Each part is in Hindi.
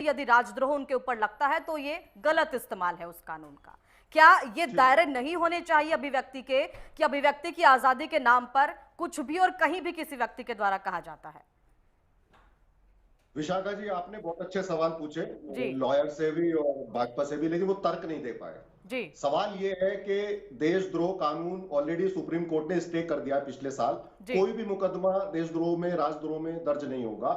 यदि राजद्रोह उनके ऊपर लगता है तो ये गलत इस्तेमाल है उस कानून का। क्या ये दायरे नहीं होने चाहिए अभिव्यक्ति के, कि अभिव्यक्ति की आजादी के नाम पर कुछ भी और कहीं भी किसी व्यक्ति के द्वारा कहा जाता है? विशाखा जी, आपने बहुत अच्छे सवाल पूछे, लॉयर से भी और भाजपा से भी, लेकिन वो तर्क नहीं दे पाए। जी। सवाल ये है कि देशद्रोह कानून ऑलरेडी सुप्रीम कोर्ट ने स्टे कर दिया पिछले साल। कोई भी मुकदमा देशद्रोह में, राजद्रोह में दर्ज नहीं होगा।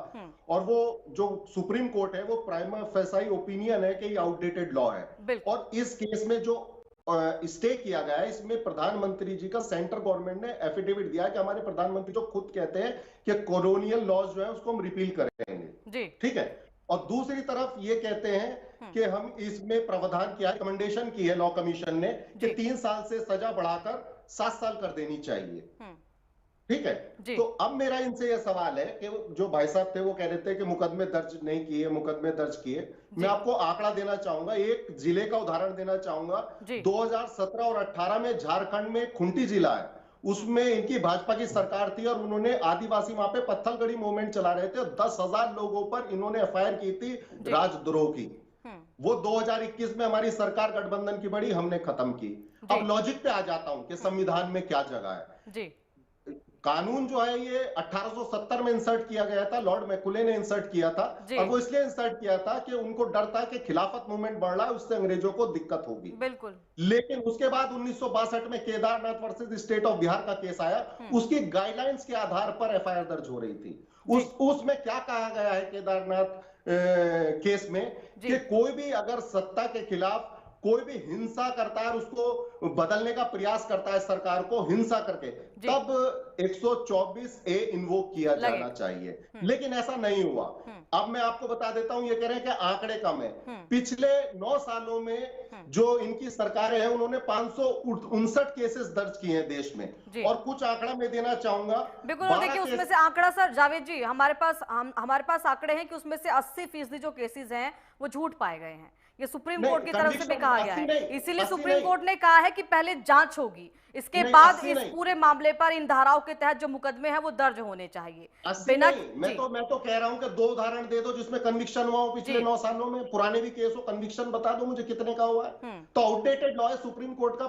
और वो जो सुप्रीम कोर्ट है वो प्राइमा फेसाई ओपिनियन है कि ये आउटडेटेड लॉ है। और इस केस में जो स्टे किया गया है, इसमें प्रधानमंत्री जी का सेंट्रल गवर्नमेंट ने एफिडेविट दिया है कि हमारे प्रधानमंत्री जो खुद कहते हैं कि कॉलोनियल लॉज जो है उसको हम रिपील करेंगे। ठीक है। और दूसरी तरफ ये कहते हैं कि हम इसमें प्रावधान किया, रिकमेंडेशन की है लॉ कमीशन ने कि 3 साल से सजा बढ़ाकर 7 साल कर देनी चाहिए। ठीक है। तो अब मेरा इनसे यह सवाल है कि जो भाई साहब थे वो कह रहे थे कि मुकदमे दर्ज नहीं किए, मुकदमे दर्ज किए। मैं आपको आंकड़ा देना चाहूंगा, एक जिले का उदाहरण देना चाहूंगा। 2017 और 18 में झारखंड में खुंटी जिला है, उसमें इनकी भाजपा की सरकार थी और उन्होंने आदिवासी वहां पे पत्थलगड़ी मूवमेंट चला रहे थे और 10,000 लोगों पर इन्होंने एफआईआर की थी राजद्रोह की। वो 2021 में हमारी सरकार गठबंधन की बड़ी, हमने खत्म की। अब लॉजिक पे आ जाता हूं कि संविधान में क्या जगह है। कानून जो है ये 1870 में इंसर्ट किया गया था, लॉर्ड मैकुले ने इंसर्ट किया था। और वो इसलिए इंसर्ट किया था कि उनको डर था कि खिलाफत मूवमेंट बढ़ रहा है, उससे अंग्रेजों को दिक्कत होगी। बिल्कुल। लेकिन उसके बाद 1962 में Kedarnath versus state of Bihar का केस आया, उसकी गाइडलाइंस के आधार पर एफआईआर दर्ज हो रही थी। उसमें क्या कहा गया है केदारनाथ केस में कि कोई भी अगर सत्ता के खिलाफ कोई भी हिंसा करता है, उसको बदलने का प्रयास करता है सरकार को हिंसा करके, तब 124 ए इन्वोक किया जाना चाहिए। लेकिन ऐसा नहीं हुआ। अब मैं आपको बता देता हूं, ये कह रहे हैं कि आंकड़े कम है। पिछले 9 सालों में जो इनकी सरकारें हैं उन्होंने 559 केसेस दर्ज किए हैं देश में। और कुछ आंकड़ा मैं देना चाहूंगा। बिल्कुल। देखिए उसमें से आंकड़ा सर जावेद जी, हमारे पास आंकड़े हैं कि उसमें से 80% जो केसेस हैं वो झूठ पाए गए हैं। ये सुप्रीम कोर्ट की तरफ से भी कहा गया है। इसीलिए सुप्रीम कोर्ट ने कहा है कि पहले जांच होगी, इसके बाद इस पूरे मामले पर इन धाराओं के तहत जो मुकदमे हैं वो दर्ज होने चाहिए। मैं तो कह रहा हूं कि 2 उदाहरण दे दो जिसमें कन्विक्शन हुआ हो पिछले 9 सालों में, पुराने भी केस हो, कन्विक्शन बता दो मुझे कितने का हुआ है। तो आउटडेटेड लॉ है, सुप्रीम कोर्ट का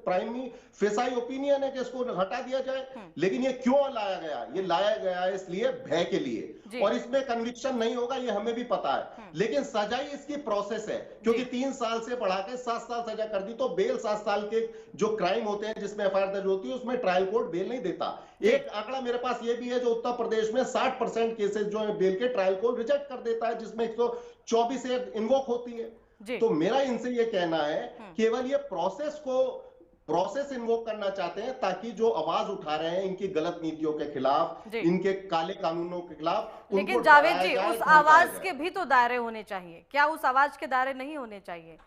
प्राइमी फेसाई ओपिनियन है कि इसको हटा दिया जाए। लेकिन ये क्यों लाया गया? ये लाया गया है इसलिए भय के लिए, और इसमें कन्विक्शन नहीं होगा ये हमें भी पता है। लेकिन सजाई इसकी प्रोसेस है, क्योंकि 3 साल से बढ़ा के 7 साल सजा कर दी, तो बेल 7 साल के जो क्राइम होते हैं जिसमें एफआईआर दर्ज होती है उसमें ट्रायल कोर्ट बेल नहीं देता। एक आंकड़ा मेरे पास ये भी है, जो उत्तर प्रदेश में 60% केसेस जो है बेल के ट्रायल कोर्ट रिजेक्ट कर देता है, जिसमें 124 इन्वोक होती है। तो मेरा इनसे ये कहना है, केवल ये प्रोसेस इन्वोक करना चाहते हैं ताकि जो आवाज उठा रहे हैं इनकी गलत नीतियों के खिलाफ, इनके काले कानूनों के खिलाफ। लेकिन जावेद जी, उस आवाज के भी तो दायरे होने चाहिए। क्या उस आवाज के दायरे नहीं होने चाहिए?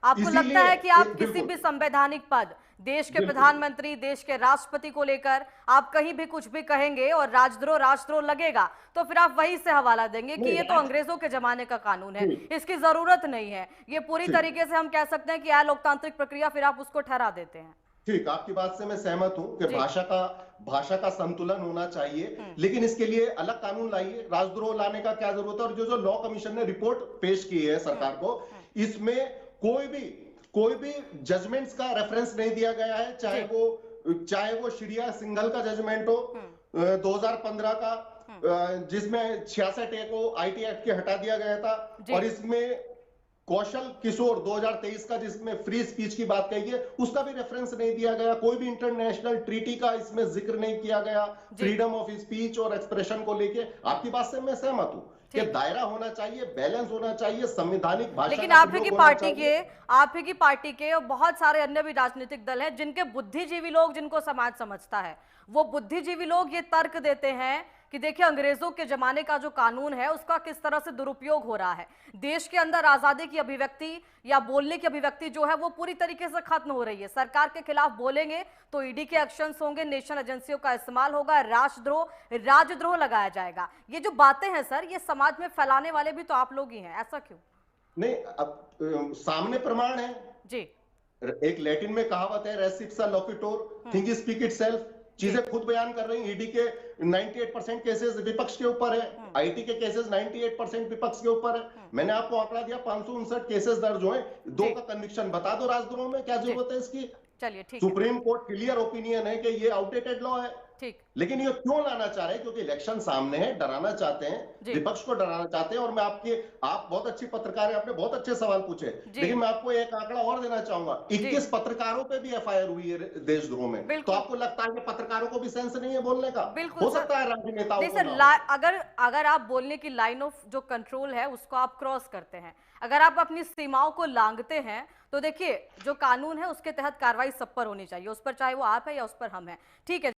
आपको लगता है कि आप किसी भी संवैधानिक पद, देश के प्रधानमंत्री, देश के राष्ट्रपति को लेकर आप कहीं भी कुछ भी कहेंगे और राजद्रोह लगेगा, तो फिर आप वहीं से हवाला देंगे कि ये तो अंग्रेजों के जमाने का कानून है, इसकी जरूरत नहीं है। ये पूरी तरीके से हम कह सकते हैं कि लोकतांत्रिक प्रक्रिया, फिर आप उसको ठहरा देते हैं। ठीक, आपकी बात से मैं सहमत हूं कि भाषा का संतुलन होना चाहिए, लेकिन इसके लिए अलग कानून लाइए। राजद्रोह लाने का क्या जरूरत है? और जो लॉ कमीशन ने रिपोर्ट पेश की है सरकार को, इसमें कोई भी जजमेंट्स का रेफरेंस नहीं दिया गया है, चाहे वो श्रिया सिंघल का जजमेंट हो 2015 का, जिसमें 66 ए को आईटी एक्ट के हटा दिया गया था, और इसमें कौशल किशोर 2023 का जिसमें फ्री स्पीच की बात कही है, उसका भी रेफरेंस नहीं दिया गया। कोई भी इंटरनेशनल ट्रीटी का इसमें जिक्र नहीं किया गया फ्रीडम ऑफ स्पीच और एक्सप्रेशन को लेके। आपकी बात से मैं सहमत हूं कि दायरा होना चाहिए, बैलेंस होना चाहिए, संवैधानिक भाषा। लेकिन आप ही की पार्टी के और बहुत सारे अन्य भी राजनीतिक दल हैं जिनके बुद्धिजीवी लोग, जिनको समाज समझता है, वो बुद्धिजीवी लोग ये तर्क देते हैं कि देखिए अंग्रेजों के जमाने का जो कानून है उसका किस तरह से दुरुपयोग हो रहा है। देश के अंदर आजादी की अभिव्यक्ति या बोलने की अभिव्यक्ति जो है वो पूरी तरीके से खत्म हो रही है। सरकार के खिलाफ बोलेंगे तो ईडी के एक्शंस होंगे, नेशनल एजेंसियों का इस्तेमाल होगा, राजद्रोह लगाया जाएगा। ये जो बातें हैं सर, ये समाज में फैलाने वाले भी तो आप लोग ही हैं, ऐसा क्यों? नहीं, अब सामने प्रमाण है जी। एक लैटिन में कहावत है, race Ipsa लोक्यूटोर, think speak itself. चीजें खुद बयान कर रही हैं। ईडी के 98% केसेस विपक्ष के ऊपर है, आईटी के केसेस 98% विपक्ष के ऊपर है। मैंने आपको आंकड़ा दिया 559 केसेस दर्ज हुए, 2 का कन्विक्शन। बता दो राजद्रोह में क्या जरूरत है इसकी? चलिए ठीक है। सुप्रीम कोर्ट क्लियर ओपिनियन है कि ये आउटडेटेड लॉ है। ठीक। लेकिन ये क्यों लाना चाह रहे हैं? क्योंकि इलेक्शन सामने है, डराना चाहते हैं, विपक्ष को डराना चाहते हैं। और मैं आप बहुत अच्छी पत्रकार हैं, आपने बहुत अच्छे सवाल पूछे, लेकिन मैं आपको एक आंकड़ा और देना चाहूंगा। 21 पत्रकारों पे भी एफआईआर हुई है देशद्रोह में। तो आपको लगता है कि पत्रकारों को भी सेंस नहीं है बोलने का? हो सकता है राजनेताओं को। अगर आप बोलने की लाइन ऑफ जो कंट्रोल है उसको आप क्रॉस करते हैं, अगर आप अपनी सीमाओं को लांघते हैं, तो देखिए जो कानून है उसके तहत कार्रवाई सब पर होनी चाहिए, उस पर चाहे वो आप है या उस पर हम है। ठीक है।